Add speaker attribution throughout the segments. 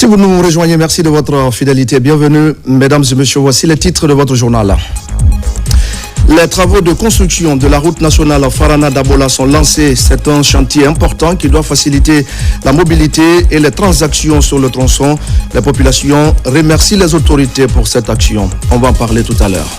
Speaker 1: Si vous nous rejoignez, merci de votre fidélité. Bienvenue, mesdames et messieurs. Voici les titres de votre journal. Les travaux de construction de la route nationale Farana-Dabola sont lancés. C'est un chantier important qui doit faciliter la mobilité et les transactions sur le tronçon. La population remercie les autorités pour cette action. On va en parler tout à l'heure.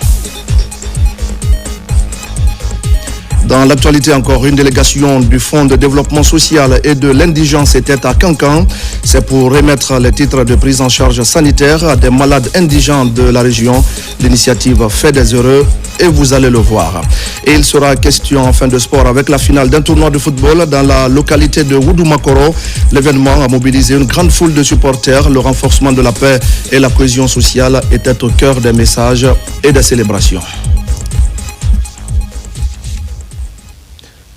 Speaker 1: Dans l'actualité encore, une délégation du Fonds de développement social et de l'indigence était à Kankan. C'est pour remettre les titres de prise en charge sanitaire à des malades indigents de la région. L'initiative fait des heureux et vous allez le voir. Et il sera question en fin de sport avec la finale d'un tournoi de football dans la localité de Wudoumakoro. L'événement a mobilisé une grande foule de supporters. Le renforcement de la paix et la cohésion sociale était au cœur des messages et des célébrations.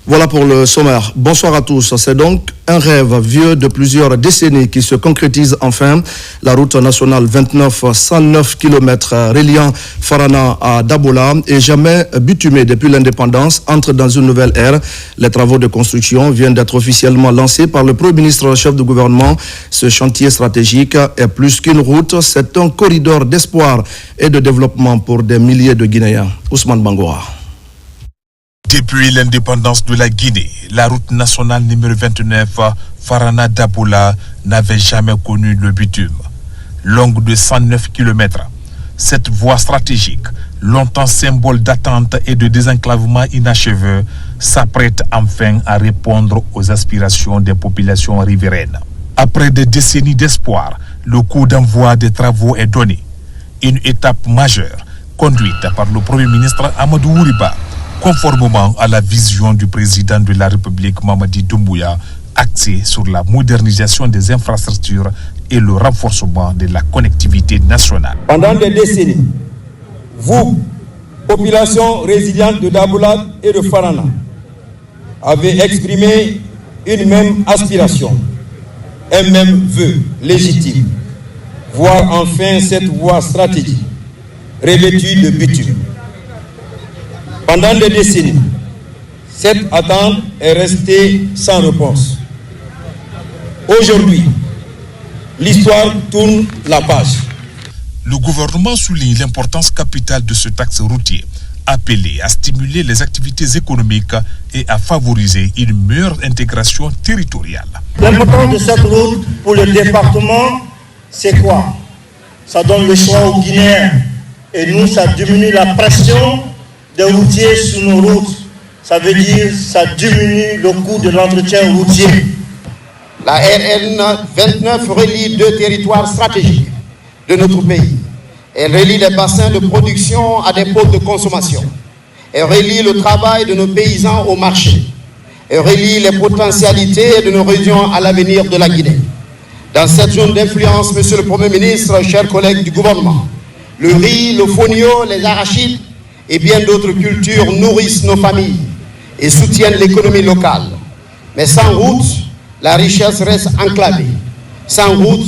Speaker 1: Voilà pour le sommaire. Bonsoir à tous. C'est donc un rêve vieux de plusieurs décennies qui se concrétise enfin. La route nationale 29, 109 km reliant Farana à Dabola et jamais bitumée depuis l'indépendance entre dans une nouvelle ère. Les travaux de construction viennent d'être officiellement lancés par le Premier ministre chef du gouvernement. Ce chantier stratégique est plus qu'une route, c'est un corridor d'espoir et de développement pour des milliers de Guinéens. Ousmane Bangoura.
Speaker 2: Depuis l'indépendance de la Guinée, la route nationale numéro 29, Farana-Dabola, n'avait jamais connu le bitume. Longue de 109 km, cette voie stratégique, longtemps symbole d'attente et de désenclavement inachevé, s'apprête enfin à répondre aux aspirations des populations riveraines. Après des décennies d'espoir, le coup d'envoi des travaux est donné. Une étape majeure, conduite par le Premier ministre Amadou Ouriba, conformément à la vision du président de la République Mamadi Doumbouya, axée sur la modernisation des infrastructures et le renforcement de la connectivité nationale.
Speaker 3: Pendant des décennies, vous, population résiliente de Dabola et de Farana, avez exprimé une même aspiration, un même vœu légitime, voir enfin cette voie stratégique revêtue de bitume. Pendant des décennies, cette attente est restée sans réponse. Aujourd'hui, l'histoire tourne la page.
Speaker 2: Le gouvernement souligne l'importance capitale de ce axe routier, appelé à stimuler les activités économiques et à favoriser une meilleure intégration territoriale.
Speaker 4: L'importance de cette route pour le département, c'est quoi? Ça donne le choix aux Guinéens et nous, ça diminue la pression des routiers sur nos routes. Ça veut dire ça diminue le coût de l'entretien routier.
Speaker 5: La RN 29 relie deux territoires stratégiques de notre pays. Elle relie les bassins de production à des pôles de consommation. Elle relie le travail de nos paysans au marché. Elle relie les potentialités de nos régions à l'avenir de la Guinée. Dans cette zone d'influence, Monsieur le Premier ministre, chers collègues du gouvernement, le riz, le fonio, les arachides et bien d'autres cultures nourrissent nos familles et soutiennent l'économie locale. Mais sans route, la richesse reste enclavée. Sans route,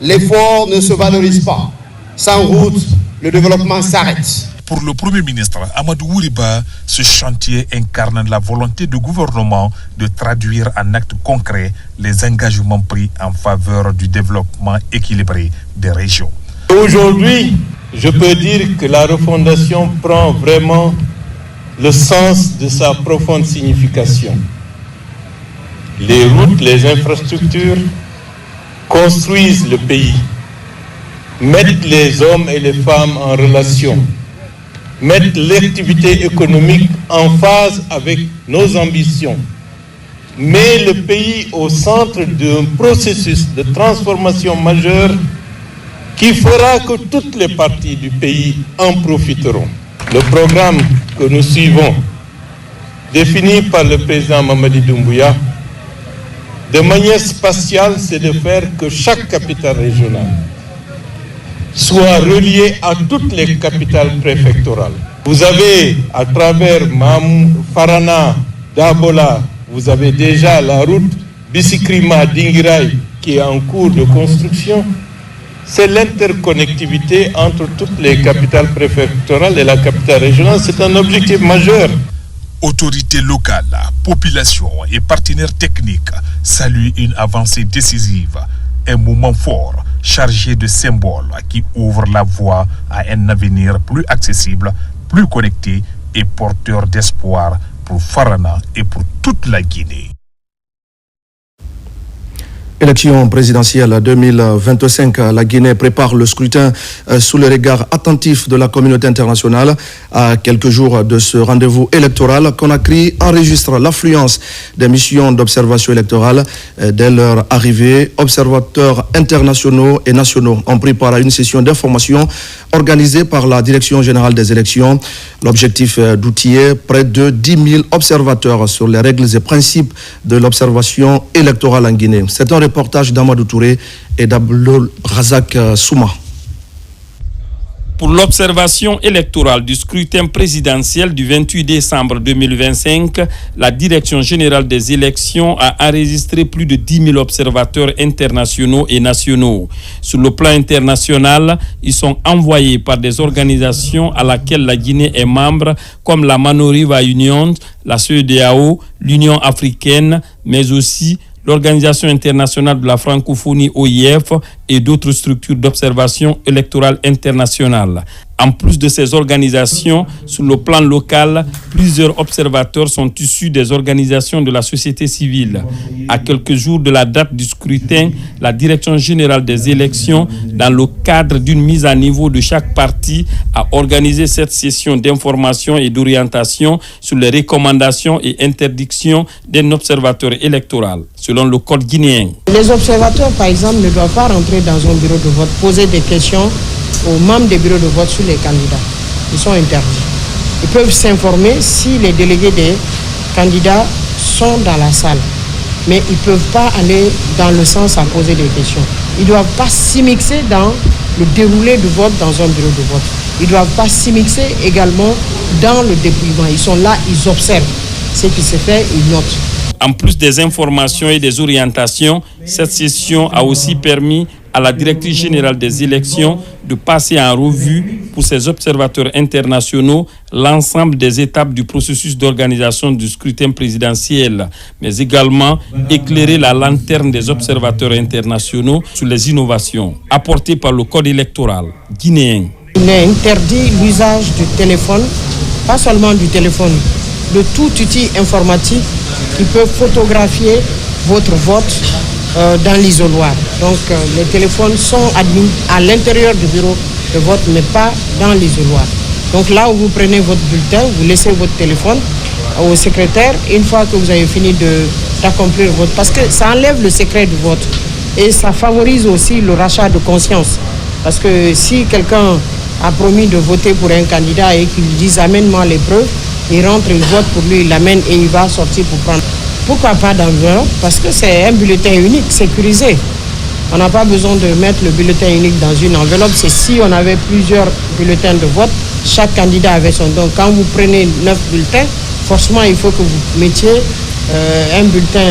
Speaker 5: l'effort ne se valorise pas. Sans route, le développement s'arrête.
Speaker 2: Pour le Premier ministre Amadou Ouriba, ce chantier incarne la volonté du gouvernement de traduire en actes concrets les engagements pris en faveur du développement équilibré des régions.
Speaker 6: Aujourd'hui, je peux dire que la refondation prend vraiment le sens de sa profonde signification. Les routes, les infrastructures construisent le pays, mettent les hommes et les femmes en relation, mettent l'activité économique en phase avec nos ambitions, met le pays au centre d'un processus de transformation majeure qui fera que toutes les parties du pays en profiteront. Le programme que nous suivons, défini par le président Mamadi Doumbouya, de manière spatiale, c'est de faire que chaque capitale régionale soit reliée à toutes les capitales préfectorales. Vous avez, à travers Farana, Dabola, vous avez déjà la route Bisikrima-Dingirai qui est en cours de construction. C'est l'interconnectivité entre toutes les capitales préfectorales et la capitale régionale. C'est un objectif majeur.
Speaker 2: Autorités locales, population et partenaires techniques saluent une avancée décisive, un moment fort chargé de symboles qui ouvrent la voie à un avenir plus accessible, plus connecté et porteur d'espoir pour Farana et pour toute la Guinée.
Speaker 1: Élection présidentielle 2025, la Guinée prépare le scrutin sous le regard attentif de la communauté internationale. À quelques jours de ce rendez-vous électoral, Conakry enregistre l'affluence des missions d'observation électorale. Dès leur arrivée, observateurs internationaux et nationaux ont pris part à une session d'information organisée par la Direction générale des élections. L'objectif d'outiller près de 10 000 observateurs sur les règles et principes de l'observation électorale en Guinée. C'est un reportage d'Amadou Touré et d'Abdul Razak Souma.
Speaker 7: Pour l'observation électorale du scrutin présidentiel du 28 décembre 2025, la Direction générale des élections a enregistré plus de 10 000 observateurs internationaux et nationaux. Sur le plan international, ils sont envoyés par des organisations à laquelle la Guinée est membre, comme la Manoriva Union, la CEDEAO, l'Union africaine, mais aussi l'Organisation internationale de la francophonie OIF et d'autres structures d'observation électorale internationale. En plus de ces organisations, sur le plan local, plusieurs observateurs sont issus des organisations de la société civile. À quelques jours de la date du scrutin, la Direction générale des élections, dans le cadre d'une mise à niveau de chaque parti, a organisé cette session d'information et d'orientation sur les recommandations et interdictions d'un observateur électoral, selon le code guinéen.
Speaker 8: Les observateurs, par exemple, ne doivent pas rentrer dans un bureau de vote, poser des questions aux membres des bureaux de vote sur les candidats. Ils sont interdits. Ils peuvent s'informer si les délégués des candidats sont dans la salle. Mais ils ne peuvent pas aller dans le sens à poser des questions. Ils ne doivent pas s'immiscer dans le déroulé du vote dans un bureau de vote. Ils ne doivent pas s'immiscer également dans le dépouillement. Ils sont là, ils observent ce qui se fait, ils notent.
Speaker 7: En plus des informations et des orientations, cette session a aussi permis à la directrice générale des élections de passer en revue pour ses observateurs internationaux l'ensemble des étapes du processus d'organisation du scrutin présidentiel, mais également éclairer la lanterne des observateurs internationaux sur les innovations apportées par le code électoral guinéen.
Speaker 8: Il est interdit l'usage du téléphone, pas seulement du téléphone, de tout outil informatique qui peut photographier votre vote dans l'isoloir. Donc les téléphones sont admis à l'intérieur du bureau de vote, mais pas dans l'isoloir. Donc là où vous prenez votre bulletin, vous laissez votre téléphone au secrétaire une fois que vous avez fini d'accomplir le vote, parce que ça enlève le secret du vote et ça favorise aussi le rachat de conscience. Parce que si quelqu'un a promis de voter pour un candidat et qu'il dit « amène-moi les preuves », il rentre, il vote pour lui, il l'amène et il va sortir pour prendre. Pourquoi pas d'enveloppe? Parce que c'est un bulletin unique, sécurisé. On n'a pas besoin de mettre le bulletin unique dans une enveloppe. C'est si on avait plusieurs bulletins de vote, chaque candidat avait son don. Quand vous prenez 9 bulletins, forcément il faut que vous mettiez un bulletin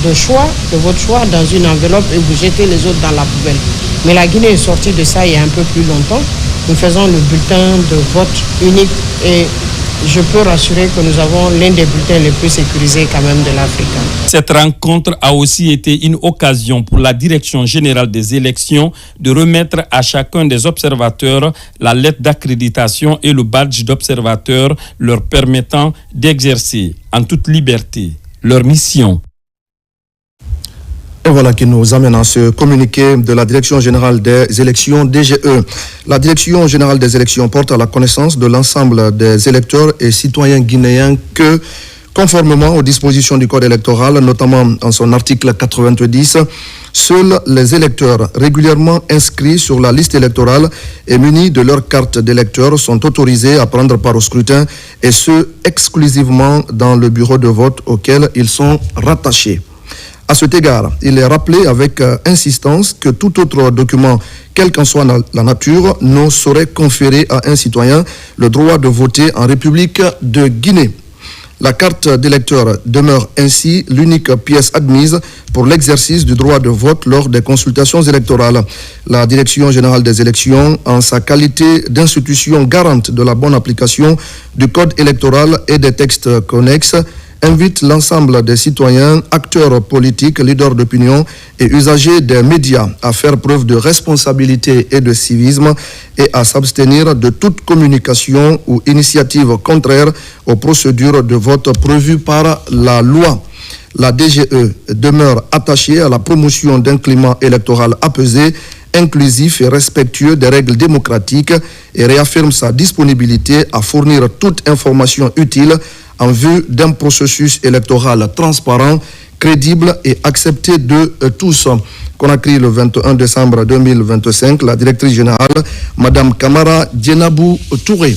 Speaker 8: de choix, de votre choix, dans une enveloppe et vous jetez les autres dans la poubelle. Mais la Guinée est sortie de ça il y a un peu plus longtemps. Nous faisons le bulletin de vote unique et je peux rassurer que nous avons l'un des bulletins les plus sécurisés quand même de l'Afrique.
Speaker 7: Cette rencontre a aussi été une occasion pour la Direction générale des élections de remettre à chacun des observateurs la lettre d'accréditation et le badge d'observateur leur permettant d'exercer en toute liberté leur mission.
Speaker 1: Et voilà qui nous amène à ce communiqué de la Direction générale des élections, DGE. La Direction générale des élections porte à la connaissance de l'ensemble des électeurs et citoyens guinéens que, conformément aux dispositions du Code électoral, notamment en son article 90, seuls les électeurs régulièrement inscrits sur la liste électorale et munis de leur carte d'électeur sont autorisés à prendre part au scrutin, et ce, exclusivement dans le bureau de vote auquel ils sont rattachés. À cet égard, il est rappelé avec insistance que tout autre document, quelle qu'en soit la nature, ne saurait conférer à un citoyen le droit de voter en République de Guinée. La carte d'électeur demeure ainsi l'unique pièce admise pour l'exercice du droit de vote lors des consultations électorales. La Direction générale des élections, en sa qualité d'institution garante de la bonne application du Code électoral et des textes connexes, invite l'ensemble des citoyens, acteurs politiques, leaders d'opinion et usagers des médias à faire preuve de responsabilité et de civisme et à s'abstenir de toute communication ou initiative contraire aux procédures de vote prévues par la loi. La DGE demeure attachée à la promotion d'un climat électoral apaisé, inclusif et respectueux des règles démocratiques et réaffirme sa disponibilité à fournir toute information utile en vue d'un processus électoral transparent, crédible et accepté de tous. Conakry, le 21 décembre 2025, la directrice générale, Madame Kamara Djenabou Touré.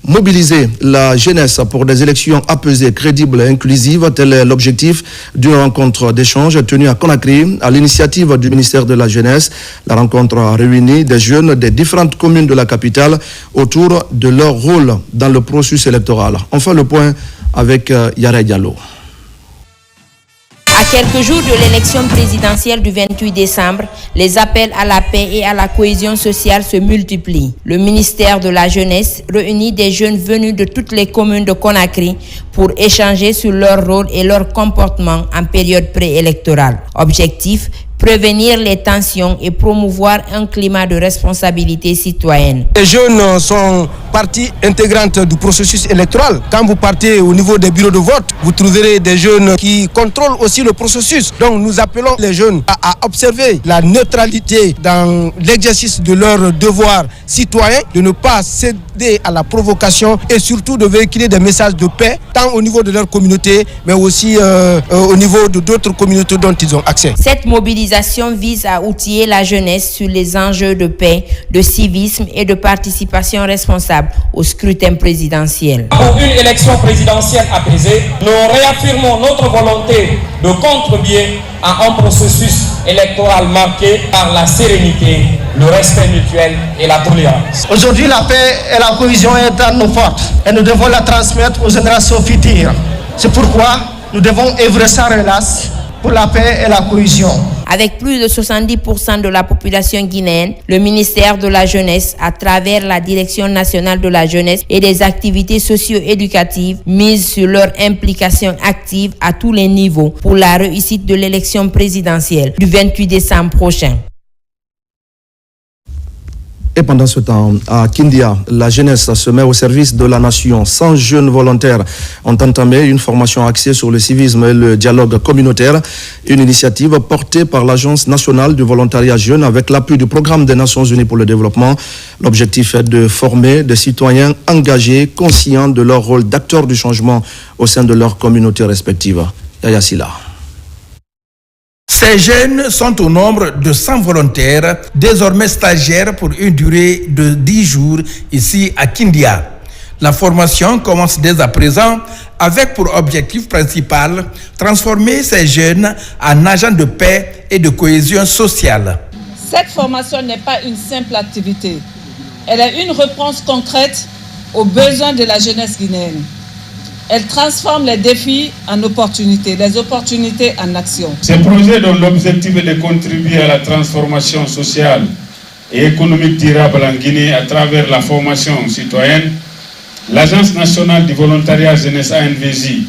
Speaker 1: Mobiliser la jeunesse pour des élections apaisées, crédibles et inclusives, tel est l'objectif d'une rencontre d'échange tenue à Conakry à l'initiative du ministère de la Jeunesse. La rencontre a réuni des jeunes des différentes communes de la capitale autour de leur rôle dans le processus électoral. On fait le point avec Yara Diallo.
Speaker 9: À quelques jours de l'élection présidentielle du 28 décembre, les appels à la paix et à la cohésion sociale se multiplient. Le ministère de la Jeunesse réunit des jeunes venus de toutes les communes de Conakry pour échanger sur leur rôle et leur comportement en période préélectorale. Objectif: prévenir les tensions et promouvoir un climat de responsabilité citoyenne.
Speaker 10: Les jeunes sont partie intégrante du processus électoral. Quand vous partez au niveau des bureaux de vote, vous trouverez des jeunes qui contrôlent aussi le processus. Donc nous appelons les jeunes à observer la neutralité dans l'exercice de leur devoir citoyen, de ne pas céder à la provocation et surtout de véhiculer des messages de paix, tant au niveau de leur communauté, mais aussi au niveau de d'autres communautés dont ils ont accès.
Speaker 9: Cette mobilisation vise à outiller la jeunesse sur les enjeux de paix, de civisme et de participation responsable au scrutin présidentiel.
Speaker 11: Pour une élection présidentielle apaisée, nous réaffirmons notre volonté de contribuer à un processus électoral marqué par la sérénité, le respect mutuel et la tolérance.
Speaker 4: Aujourd'hui, la paix et la cohésion est dans nos fortes et nous devons la transmettre aux générations futures. C'est pourquoi nous devons œuvrer sans relâche pour la paix et la cohésion.
Speaker 9: Avec plus de 70% de la population guinéenne, le ministère de la Jeunesse, à travers la Direction nationale de la jeunesse et des activités socio-éducatives, mise sur leur implication active à tous les niveaux pour la réussite de l'élection présidentielle du 28 décembre prochain.
Speaker 1: Et pendant ce temps, à Kindia, la jeunesse se met au service de la nation. 100 jeunes volontaires ont entamé une formation axée sur le civisme et le dialogue communautaire. Une initiative portée par l'Agence nationale du volontariat jeune avec l'appui du Programme des Nations Unies pour le développement. L'objectif est de former des citoyens engagés, conscients de leur rôle d'acteurs du changement au sein de leurs communautés respectives. Yaya Silla.
Speaker 12: Ces jeunes sont au nombre de 100 volontaires, désormais stagiaires pour une durée de 10 jours ici à Kindia. La formation commence dès à présent avec pour objectif principal transformer ces jeunes en agents de paix et de cohésion sociale.
Speaker 13: Cette formation n'est pas une simple activité. Elle est une réponse concrète aux besoins de la jeunesse guinéenne. Elle transforme les défis en opportunités, les opportunités en action.
Speaker 14: Ce projet dont l'objectif est de contribuer à la transformation sociale et économique durable en Guinée à travers la formation citoyenne, l'Agence nationale du volontariat jeunesse ANVJ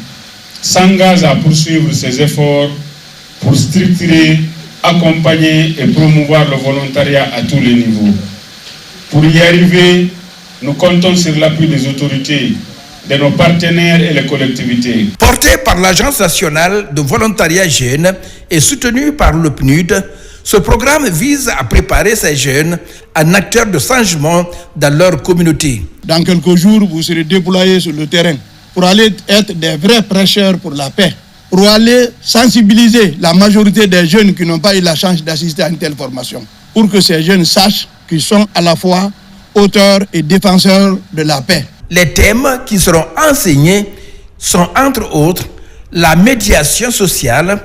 Speaker 14: s'engage à poursuivre ses efforts pour structurer, accompagner et promouvoir le volontariat à tous les niveaux. Pour y arriver, nous comptons sur l'appui des autorités, de nos partenaires et les collectivités.
Speaker 12: Porté par l'Agence nationale de volontariat jeune et soutenu par le PNUD, ce programme vise à préparer ces jeunes en acteurs de changement dans leur communauté.
Speaker 15: Dans quelques jours, vous serez déployés sur le terrain pour aller être des vrais prêcheurs pour la paix, pour aller sensibiliser la majorité des jeunes qui n'ont pas eu la chance d'assister à une telle formation, pour que ces jeunes sachent qu'ils sont à la fois auteurs et défenseurs de la paix.
Speaker 12: Les thèmes qui seront enseignés sont entre autres la médiation sociale,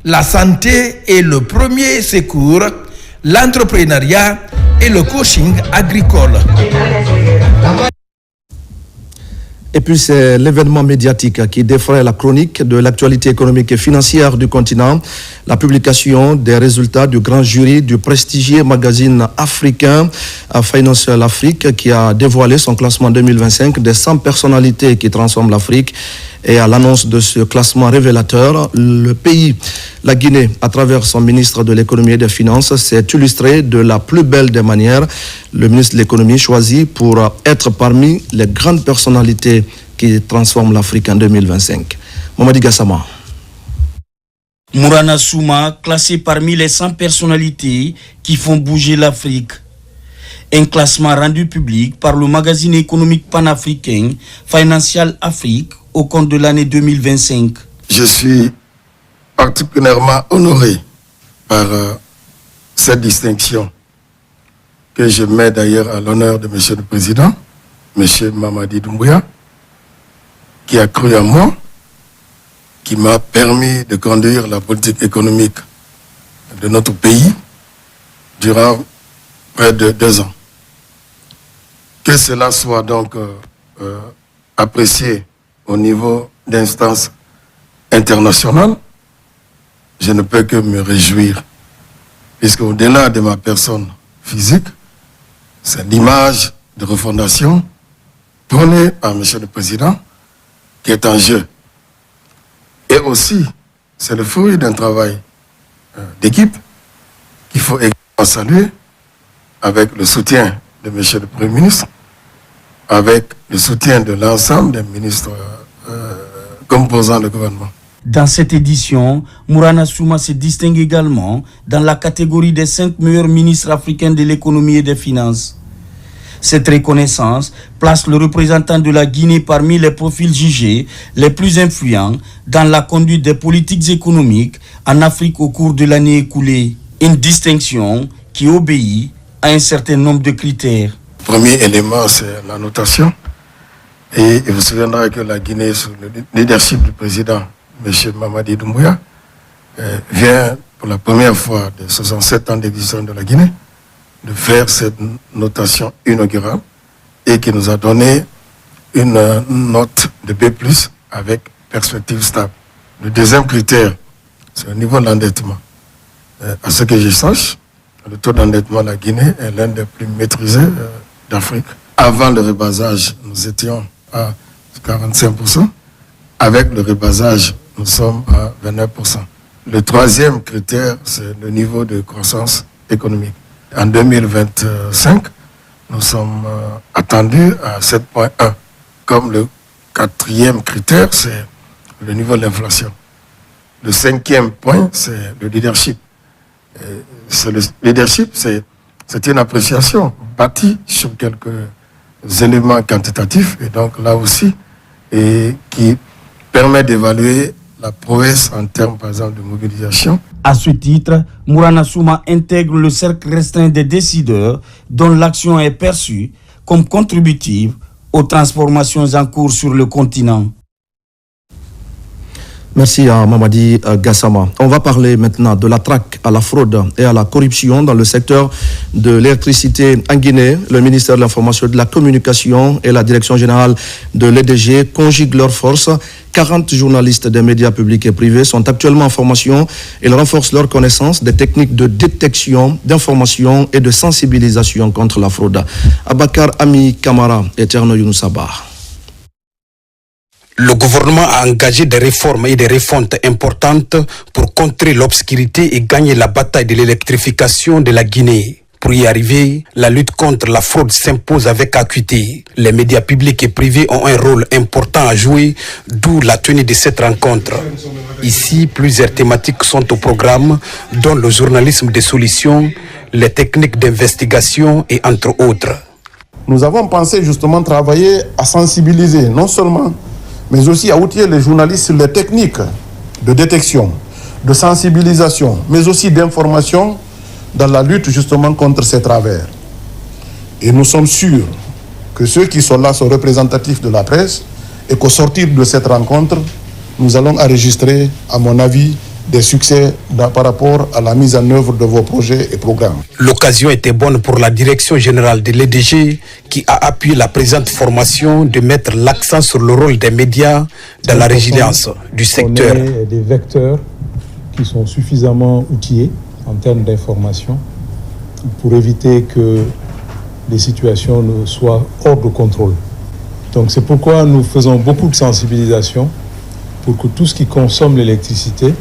Speaker 12: la santé et le premier secours, l'entrepreneuriat et le coaching agricole.
Speaker 1: Et puis c'est l'événement médiatique qui défraie la chronique de l'actualité économique et financière du continent. La publication des résultats du grand jury du prestigieux magazine africain Financial Afrique qui a dévoilé son classement 2025 des 100 personnalités qui transforment l'Afrique. Et à l'annonce de ce classement révélateur, le pays, la Guinée, à travers son ministre de l'économie et des finances, s'est illustré de la plus belle des manières. Le ministre de l'économie choisi pour être parmi les grandes personnalités qui transforment l'Afrique en 2025. Mamadi Gassama.
Speaker 16: Mourana Souma, classé parmi les 100 personnalités qui font bouger l'Afrique. Un classement rendu public par le magazine économique panafricain Financial Afrique au compte de l'année 2025.
Speaker 17: Je suis particulièrement honoré par cette distinction que je mets d'ailleurs à l'honneur de M. le Président, M. Mamadi Doumbouya, qui a cru en moi, qui m'a permis de conduire la politique économique de notre pays durant près de 2 ans. Que cela soit donc apprécié au niveau d'instances internationales, je ne peux que me réjouir, puisque au-delà de ma personne physique, c'est l'image de refondation prônée par M. le Président qui est en jeu. Et aussi, c'est le fruit d'un travail d'équipe qu'il faut également saluer avec le soutien de M. le Premier ministre, avec le soutien de l'ensemble des ministres composant le gouvernement.
Speaker 16: Dans cette édition, Mourana Souma se distingue également dans la catégorie des 5 meilleurs ministres africains de l'économie et des finances. Cette reconnaissance place le représentant de la Guinée parmi les profils jugés les plus influents dans la conduite des politiques économiques en Afrique au cours de l'année écoulée. Une distinction qui obéit à un certain nombre de critères.
Speaker 17: Le premier élément, c'est la notation. Et il vous souviendra que la Guinée, sous le leadership du président M. Mamadi Doumbouya, vient pour la première fois de 67 ans d'existence de la Guinée de faire cette notation inaugurale et qui nous a donné une note de B+, avec perspective stable. Le deuxième critère, c'est le niveau de l'endettement. À ce que je sache, le taux d'endettement de la Guinée est l'un des plus maîtrisés d'Afrique. Avant le rebasage, nous étions à 45%. Avec le rebasage, nous sommes à 29%. Le troisième critère, c'est le niveau de croissance économique. En 2025, nous sommes attendus à 7,1. Comme le quatrième critère, c'est le niveau de l'inflation. Le cinquième point, c'est le leadership. Le leadership, c'est une appréciation bâtie sur quelques éléments quantitatifs et donc là aussi, et qui permet d'évaluer la prouesse en termes, par exemple, de mobilisation.
Speaker 16: À ce titre, Mourana Souma intègre le cercle restreint des décideurs dont l'action est perçue comme contributive aux transformations en cours sur le continent.
Speaker 1: Merci à Mamadi Gassama. On va parler maintenant de la traque à la fraude et à la corruption dans le secteur de l'électricité en Guinée. Le ministère de l'Information et de la Communication et la Direction générale de l'EDG conjuguent leurs forces. 40 journalistes des médias publics et privés sont actuellement en formation. Ils renforcent leur connaissance des techniques de détection, d'information et de sensibilisation contre la fraude. Abakar Ami Kamara et Terno Younoussaba.
Speaker 18: Le gouvernement a engagé des réformes et des refontes importantes pour contrer l'obscurité et gagner la bataille de l'électrification de la Guinée. Pour y arriver, la lutte contre la fraude s'impose avec acuité. Les médias publics et privés ont un rôle important à jouer, d'où la tenue de cette rencontre. Ici, plusieurs thématiques sont au programme, dont le journalisme des solutions, les techniques d'investigation et entre autres.
Speaker 15: Nous avons pensé justement travailler à sensibiliser, non seulement mais aussi à outiller les journalistes sur les techniques de détection, de sensibilisation, mais aussi d'information dans la lutte justement contre ces travers. Et nous sommes sûrs que ceux qui sont là sont représentatifs de la presse et qu'au sortir de cette rencontre, nous allons enregistrer, à mon avis, des succès par rapport à la mise en œuvre de vos projets et programmes.
Speaker 18: L'occasion était bonne pour la direction générale de l'EDG qui a appuyé la présente formation de mettre l'accent sur le rôle des médias dans la résilience du secteur.
Speaker 19: On est des vecteurs qui sont suffisamment outillés en termes d'information pour éviter que les situations ne soient hors de contrôle. Donc c'est pourquoi nous faisons beaucoup de sensibilisation pour que tout ce qui consomme l'électricité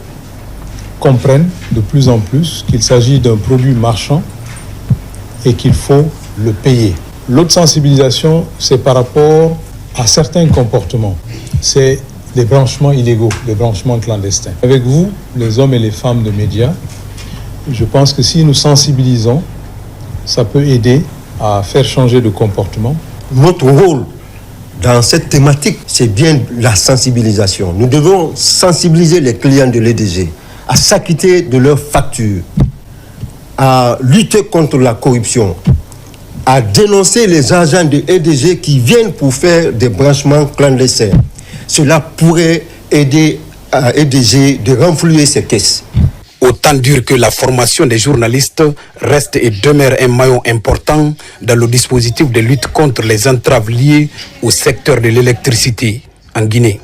Speaker 19: comprenne de plus en plus qu'il s'agit d'un produit marchand et qu'il faut le payer. L'autre sensibilisation, c'est par rapport à certains comportements. C'est les branchements illégaux, les branchements clandestins. Avec vous, les hommes et les femmes de médias, je pense que si nous sensibilisons, ça peut aider à faire changer de comportement.
Speaker 20: Notre rôle dans cette thématique, c'est bien la sensibilisation. Nous devons sensibiliser les clients de l'EDG à s'acquitter de leurs factures, à lutter contre la corruption, à dénoncer les agents de l'EDG qui viennent pour faire des branchements clandestins. Cela pourrait aider à l'EDG de renflouer ses caisses.
Speaker 18: Autant dire que la formation des journalistes reste et demeure un maillon important dans le dispositif de lutte contre les entraves liées au secteur de l'électricité en Guinée.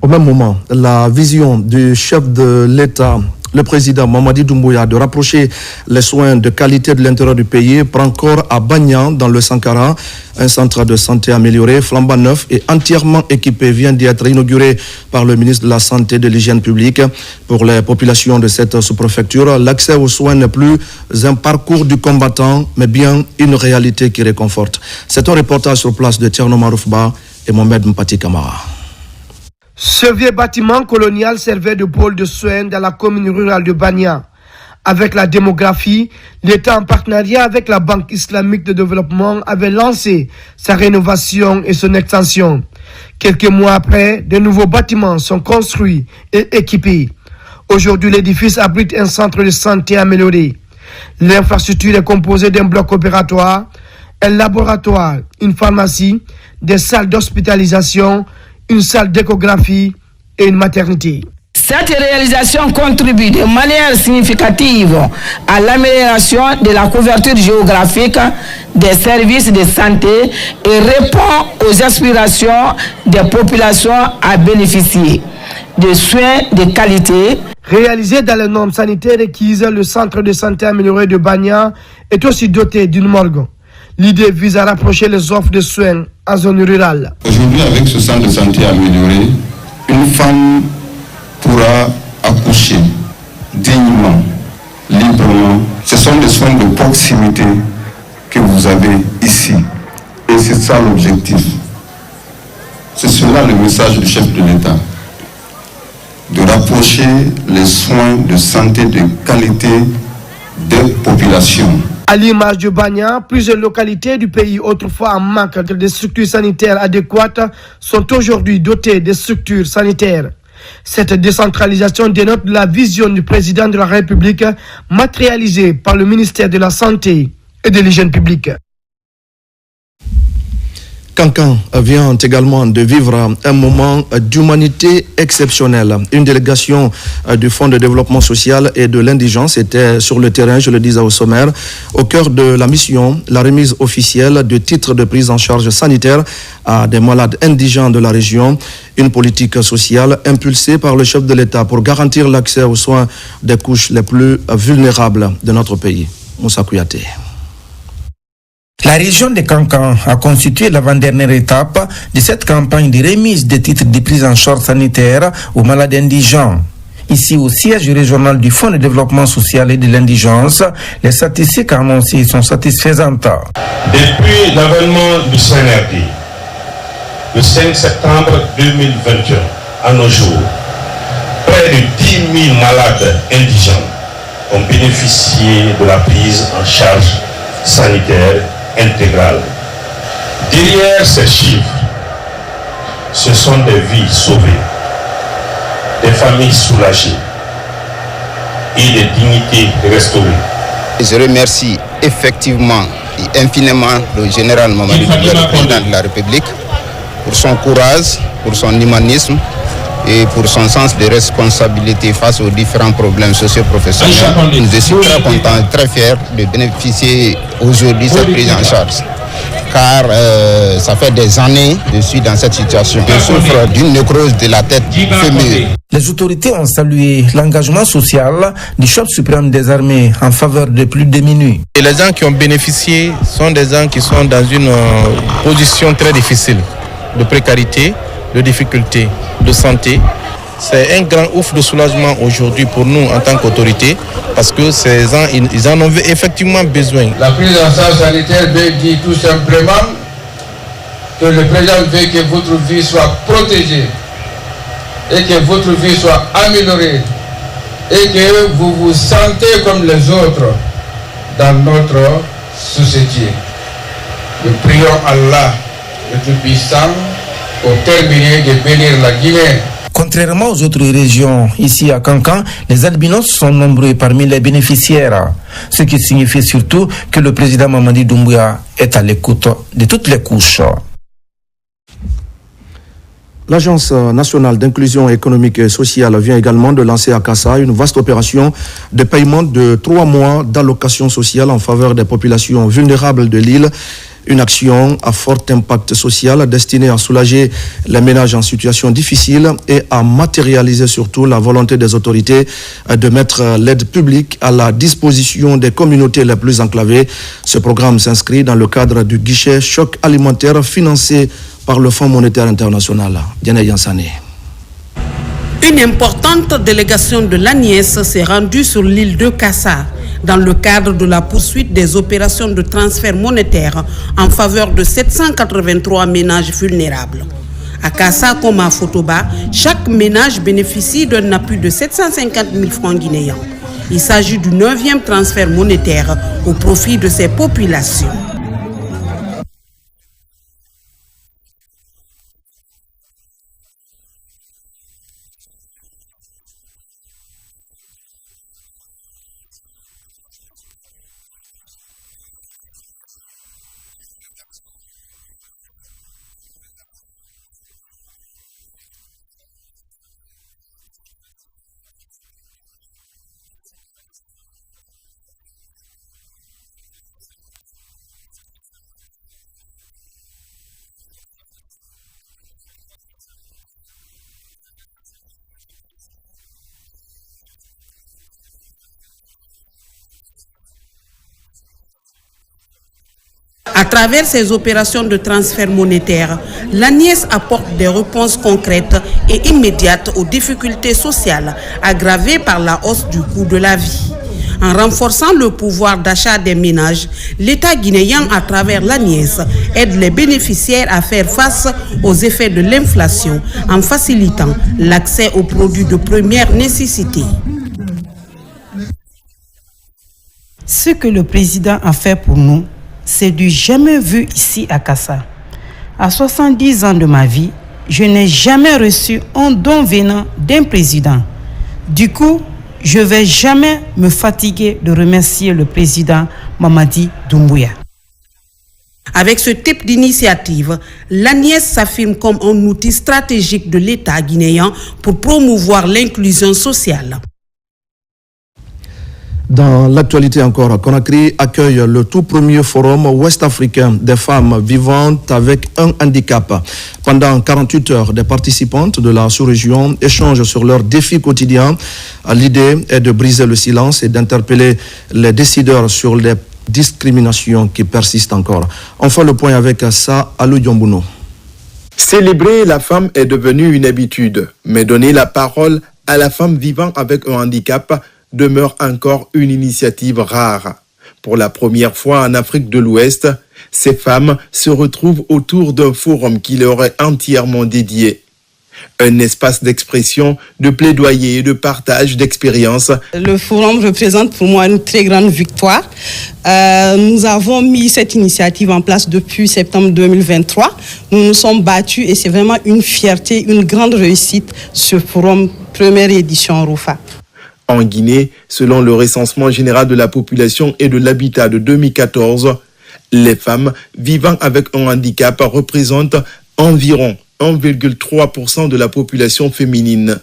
Speaker 1: Au même moment, la vision du chef de l'État, le président Mamadi Doumbouya, de rapprocher les soins de qualité de l'intérieur du pays prend corps à Bagnan, dans le Sankara. Un centre de santé amélioré, flambant neuf et entièrement équipé vient d'être inauguré par le ministre de la Santé et de l'Hygiène publique. Pour les populations de cette sous-préfecture, l'accès aux soins n'est plus un parcours du combattant, mais bien une réalité qui réconforte. C'est un reportage sur place de Tierno Maroufba et Mohamed Mpati Kamara.
Speaker 10: Ce vieux bâtiment colonial servait de pôle de soins dans la commune rurale de Bagnan. Avec la démographie, l'État en partenariat avec la Banque islamique de développement avait lancé sa rénovation et son extension. Quelques mois après, de nouveaux bâtiments sont construits et équipés. Aujourd'hui, l'édifice abrite un centre de santé amélioré. L'infrastructure est composée d'un bloc opératoire, un laboratoire, une pharmacie, des salles d'hospitalisation, une salle d'échographie et une maternité.
Speaker 21: Cette réalisation contribue de manière significative à l'amélioration de la couverture géographique des services de santé et répond aux aspirations des populations à bénéficier de soins de qualité.
Speaker 10: Réalisé dans les normes sanitaires requises, le centre de santé amélioré de Bagnan est aussi doté d'une morgue. L'idée vise à rapprocher les offres de soins en zone rurale.
Speaker 22: Aujourd'hui, avec ce centre de santé amélioré, une femme pourra accoucher dignement, librement. Ce sont des soins de proximité que vous avez ici. Et c'est ça l'objectif. C'est cela le message du chef de l'État. De rapprocher les soins de santé de qualité des populations.
Speaker 10: À l'image de Bagnan, plusieurs localités du pays autrefois en manque de structures sanitaires adéquates sont aujourd'hui dotées de structures sanitaires. Cette décentralisation dénote la vision du président de la République matérialisée par le ministère de la Santé et de l'Hygiène publique.
Speaker 1: Cancan vient également de vivre un moment d'humanité exceptionnel. Une délégation du Fonds de développement social et de l'indigence était sur le terrain, je le disais au sommaire, au cœur de la mission, la remise officielle de titres de prise en charge sanitaire à des malades indigents de la région. Une politique sociale impulsée par le chef de l'État pour garantir l'accès aux soins des couches les plus vulnérables de notre pays. Moussa Kouyaté.
Speaker 23: La région de Cancan a constitué l'avant-dernière étape de cette campagne de remise des titres de prise en charge sanitaire aux malades indigents. Ici au siège régional du Fonds de développement social et de l'indigence, les statistiques annoncées sont satisfaisantes.
Speaker 6: Depuis l'avènement du CNRD, le 5 septembre 2021, à nos jours, près de 10 000 malades indigents ont bénéficié de la prise en charge sanitaire intégrale. Derrière ces chiffres, ce sont des vies sauvées, des familles soulagées et des dignités restaurées.
Speaker 24: Je remercie effectivement et infiniment le général Mamadi Doumbouya, le président de la République, pour son courage, pour son humanisme et pour son sens de responsabilité face aux différents problèmes socio-professionnels. Je suis très content et très fier de bénéficier aujourd'hui de cette prise en charge. Car ça fait des années que je suis dans cette situation. Je souffre d'une nécrose de la tête féminine.
Speaker 23: Les autorités ont salué l'engagement social du chef suprême des armées en faveur des plus démunis.
Speaker 2: Et les gens qui ont bénéficié sont des gens qui sont dans une position très difficile, de précarité, de difficulté, de santé. C'est un grand ouf de soulagement aujourd'hui pour nous en tant qu'autorité parce que ces gens, ils en ont effectivement besoin.
Speaker 3: La prise en charge sanitaire veut dire tout simplement que le président veut que votre vie soit protégée et que votre vie soit améliorée et que vous vous sentez comme les autres dans notre société. Nous prions Allah le Tout-Puissant pour terminer de bénir la Guinée.
Speaker 23: Contrairement aux autres régions, ici à Kankan, les albinos sont nombreux parmi les bénéficiaires. Ce qui signifie surtout que le président Mamadi Doumbouya est à l'écoute de toutes les couches.
Speaker 1: L'Agence nationale d'inclusion économique et sociale vient également de lancer à Kassa une vaste opération de paiement de 3 mois d'allocation sociale en faveur des populations vulnérables de l'île. Une action à fort impact social destinée à soulager les ménages en situation difficile et à matérialiser surtout la volonté des autorités de mettre l'aide publique à la disposition des communautés les plus enclavées. Ce programme s'inscrit dans le cadre du guichet choc alimentaire financé par le Fonds monétaire international. Diana Yansane.
Speaker 5: Une importante délégation de l'ANIES s'est rendue sur l'île de Kassa dans le cadre de la poursuite des opérations de transfert monétaire en faveur de 783 ménages vulnérables. À Kassa comme à Fotoba, chaque ménage bénéficie d'un appui de 750 000 francs guinéens. Il s'agit du 9e transfert monétaire au profit de ces populations. À travers ces opérations de transfert monétaire, l'ANIES apporte des réponses concrètes et immédiates aux difficultés sociales aggravées par la hausse du coût de la vie. En renforçant le pouvoir d'achat des ménages, l'État guinéen, à travers l'ANIES, aide les bénéficiaires à faire face aux effets de l'inflation en facilitant l'accès aux produits de première nécessité.
Speaker 8: Ce que le président a fait pour nous, c'est du jamais vu ici à Kassa. À 70 ans de ma vie, je n'ai jamais reçu un don venant d'un président. Du coup, je ne vais jamais me fatiguer de remercier le président Mamadi Doumbouya.
Speaker 5: Avec ce type d'initiative, l'ANIES s'affirme comme un outil stratégique de l'État guinéen pour promouvoir l'inclusion sociale.
Speaker 1: Dans l'actualité encore, Conakry accueille le tout premier forum ouest-africain des femmes vivantes avec un handicap. Pendant 48 heures, des participantes de la sous-région échangent sur leurs défis quotidiens. L'idée est de briser le silence et d'interpeller les décideurs sur les discriminations qui persistent encore. On fait le point avec ça, Alou Diombuno.
Speaker 25: Célébrer la femme est devenu une habitude, mais donner la parole à la femme vivant avec un handicap demeure encore une initiative rare. Pour la première fois en Afrique de l'Ouest, ces femmes se retrouvent autour d'un forum qui leur est entièrement dédié. Un espace d'expression, de plaidoyer et de partage d'expériences.
Speaker 26: Le forum représente pour moi une très grande victoire. Nous avons mis cette initiative en place depuis septembre 2023. Nous nous sommes battus et c'est vraiment une fierté, une grande réussite ce forum première édition Roufa.
Speaker 25: En Guinée, selon le recensement général de la population et de l'habitat de 2014, les femmes vivant avec un handicap représentent environ 1,3% de la population féminine.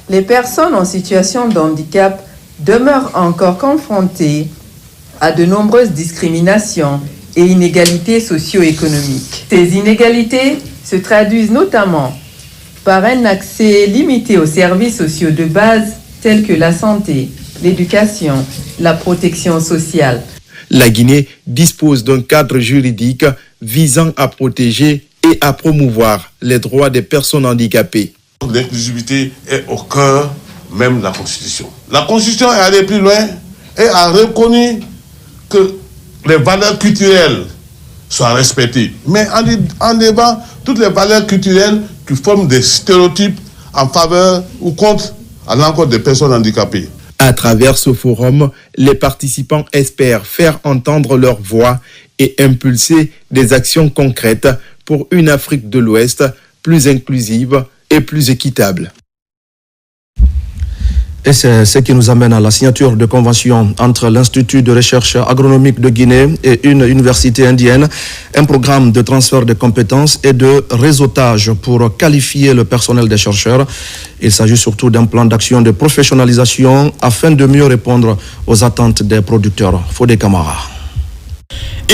Speaker 4: Les personnes en situation de handicap demeurent encore confrontées à de nombreuses discriminations et inégalités socio-économiques. Ces inégalités se traduisent notamment par un accès limité aux services sociaux de base tels que la santé, l'éducation, la protection sociale.
Speaker 25: La Guinée dispose d'un cadre juridique visant à protéger et à promouvoir les droits des personnes handicapées.
Speaker 7: L'inclusivité est au cœur même de la Constitution. La Constitution est allée plus loin et a reconnu que les valeurs culturelles soient respectées. Mais en débat, toutes les valeurs culturelles qui forment des stéréotypes en faveur ou contre à l'encontre des personnes handicapées.
Speaker 25: À travers ce forum, les participants espèrent faire entendre leur voix et impulser des actions concrètes pour une Afrique de l'Ouest plus inclusive et plus équitable. Et c'est ce qui nous amène à la signature de convention entre l'Institut de recherche agronomique de Guinée et une université indienne, un programme de transfert de compétences et de réseautage pour qualifier le personnel des chercheurs. Il s'agit surtout d'un plan d'action de professionnalisation afin de mieux répondre aux attentes des producteurs. Fodé Camara.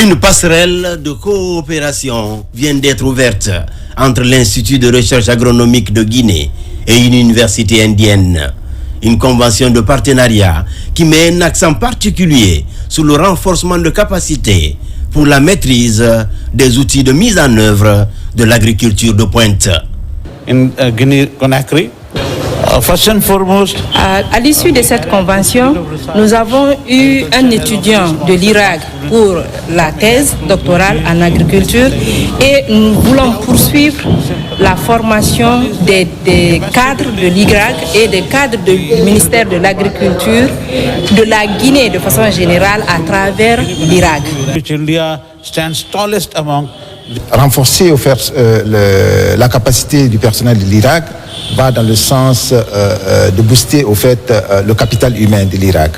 Speaker 9: Une passerelle de coopération vient d'être ouverte entre l'Institut de recherche agronomique de Guinée et une université indienne. Une convention de partenariat qui met un accent particulier sur le renforcement de capacités pour la maîtrise des outils de mise en œuvre de l'agriculture de pointe.
Speaker 11: In Guinée-Conakry, first and foremost,
Speaker 13: à l'issue de cette convention, nous avons eu un étudiant de l'Irak pour la thèse doctorale en agriculture et nous voulons poursuivre la formation des cadres de l'Irak et des cadres du ministère de l'Agriculture de la Guinée de façon générale à travers l'Irak.
Speaker 14: Renforcer la capacité du personnel de l'Irak va dans le sens de booster le capital humain de l'Irak.